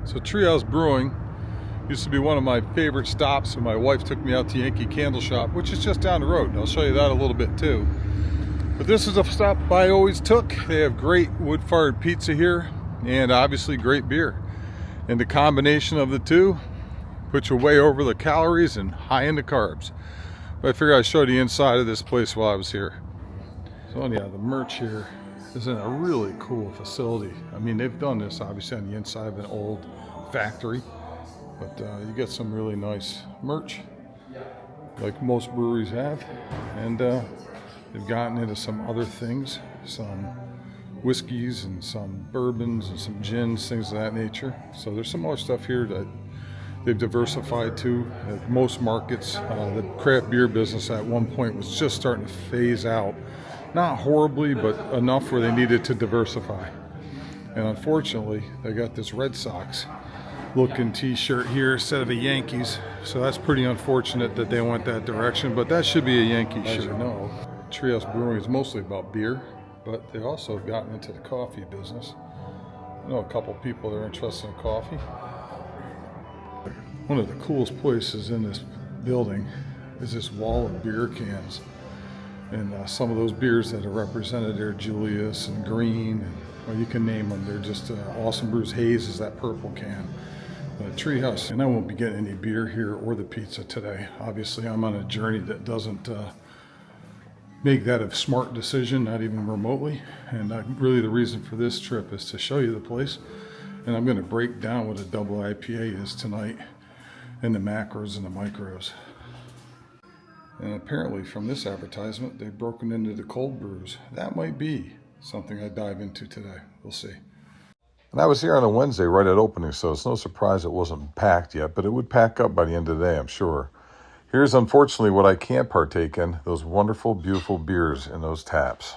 So Tree House Brewing used to be one of my favorite stops when my wife took me out to Yankee Candle Shop, which is just down the road. And I'll show you that a little bit too. But this is a stop I always took. They have great wood-fired pizza here and obviously great beer. And the combination of the two puts you way over the calories and high in the carbs. But I figured I'd show you the inside of this place while I was here. So yeah, the merch here is in a really cool facility. I mean, they've done this obviously on the inside of an old factory, but you get some really nice merch like most breweries have, and they've gotten into some other things, some whiskeys and some bourbons and some gins, things of that nature. So there's some more stuff here that they've diversified to. At most markets, the craft beer business at one point was just starting to phase out. Not horribly, but enough where they needed to diversify. And unfortunately, they got this Red Sox looking t-shirt here instead of a Yankees. So that's pretty unfortunate that they went that direction, but that should be a Yankee shirt. As you know, Tree House Brewing is mostly about beer, but they've also gotten into the coffee business. I know a couple people that are interested in coffee. One of the coolest places in this building is this wall of beer cans. And some of those beers that are represented there, Julius and Green, and, well, you can name them. They're just awesome brews. Haze is that purple can. Treehouse, and I won't be getting any beer here or the pizza today. Obviously, I'm on a journey that doesn't make that a smart decision, not even remotely. And really the reason for this trip is to show you the place. And I'm going to break down what a double IPA is tonight, and the macros and the micros. And apparently from this advertisement, they've broken into the cold brews. That might be something I dive into today. We'll see. And I was here on a Wednesday right at opening, so it's no surprise it wasn't packed yet, but it would pack up by the end of the day, I'm sure. Here's unfortunately what I can't partake in, those wonderful, beautiful beers in those taps.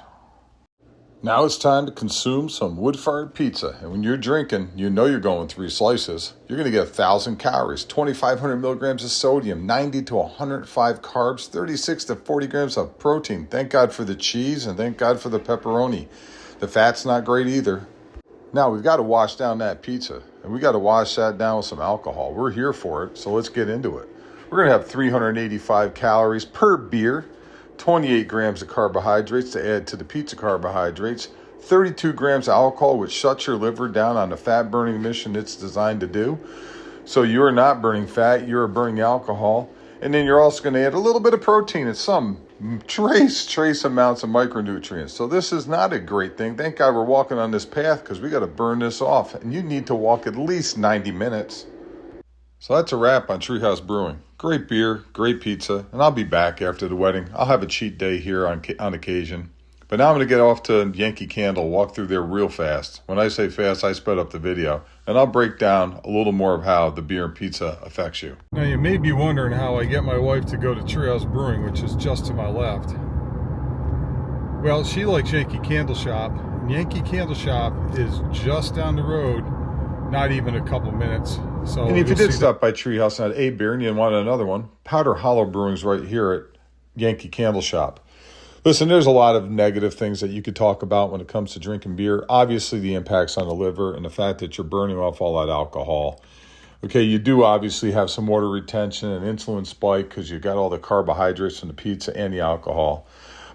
Now it's time to consume some wood-fired pizza. And when you're drinking, you know you're going 3 slices. You're going to get 1,000 calories, 2,500 milligrams of sodium, 90 to 105 carbs, 36 to 40 grams of protein. Thank God for the cheese and thank God for the pepperoni. The fat's not great either. Now we've got to wash down that pizza, and we got to wash that down with some alcohol. We're here for it, so let's get into it. We're going to have 385 calories per beer. 28 grams of carbohydrates to add to the pizza carbohydrates, 32 grams of alcohol, which shuts your liver down on the fat-burning mission it's designed to do. So you're not burning fat, you're burning alcohol. And then you're also going to add a little bit of protein and some trace amounts of micronutrients. So this is not a great thing. Thank God we're walking on this path because we got to burn this off. And you need to walk at least 90 minutes. So that's a wrap on Tree House Brewing. Great beer, great pizza, and I'll be back after the wedding. I'll have a cheat day here on occasion. But now I'm going to get off to Yankee Candle, walk through there real fast. When I say fast, I sped up the video. And I'll break down a little more of how the beer and pizza affects you. Now you may be wondering how I get my wife to go to Tree House Brewing, which is just to my left. Well, she likes Yankee Candle Shop. And Yankee Candle Shop is just down the road, not even a couple minutes. So and if you did stop by Tree House and had a beer and you wanted another one, Powder Hollow Brewing's right here at Yankee Candle Shop. Listen, there's a lot of negative things that you could talk about when it comes to drinking beer. Obviously, the impacts on the liver and the fact that you're burning off all that alcohol. Okay, you do obviously have some water retention and insulin spike because you got all the carbohydrates from the pizza and the alcohol.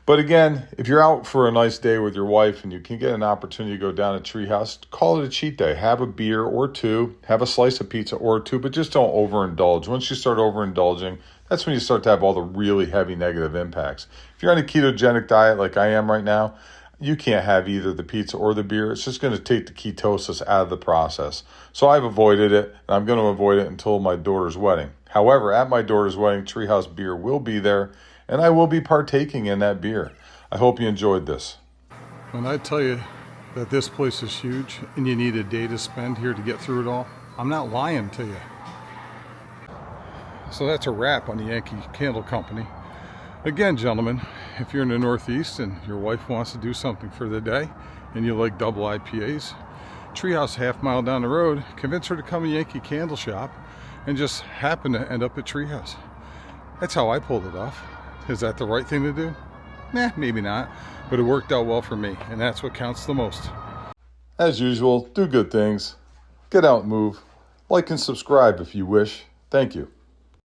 But again, if you're out for a nice day with your wife and you can get an opportunity to go down to Treehouse, call it a cheat day. Have a beer or two, have a slice of pizza or two, but just don't overindulge. Once you start overindulging, that's when you start to have all the really heavy negative impacts. If you're on a ketogenic diet like I am right now, you can't have either the pizza or the beer. It's just going to take the ketosis out of the process. So I've avoided it, and I'm going to avoid it until my daughter's wedding. However, at my daughter's wedding, Treehouse Beer will be there, and I will be partaking in that beer. I hope you enjoyed this. When I tell you that this place is huge and you need a day to spend here to get through it all, I'm not lying to you. So that's a wrap on the Yankee Candle Company. Again, gentlemen, if you're in the Northeast and your wife wants to do something for the day and you like double IPAs, Treehouse half mile down the road, convince her to come to Yankee Candle Shop and just happen to end up at Treehouse. That's how I pulled it off. Is that the right thing to do? Nah, maybe not, but it worked out well for me, and that's what counts the most. As usual, do good things, get out and move, Like and subscribe if you wish. Thank you.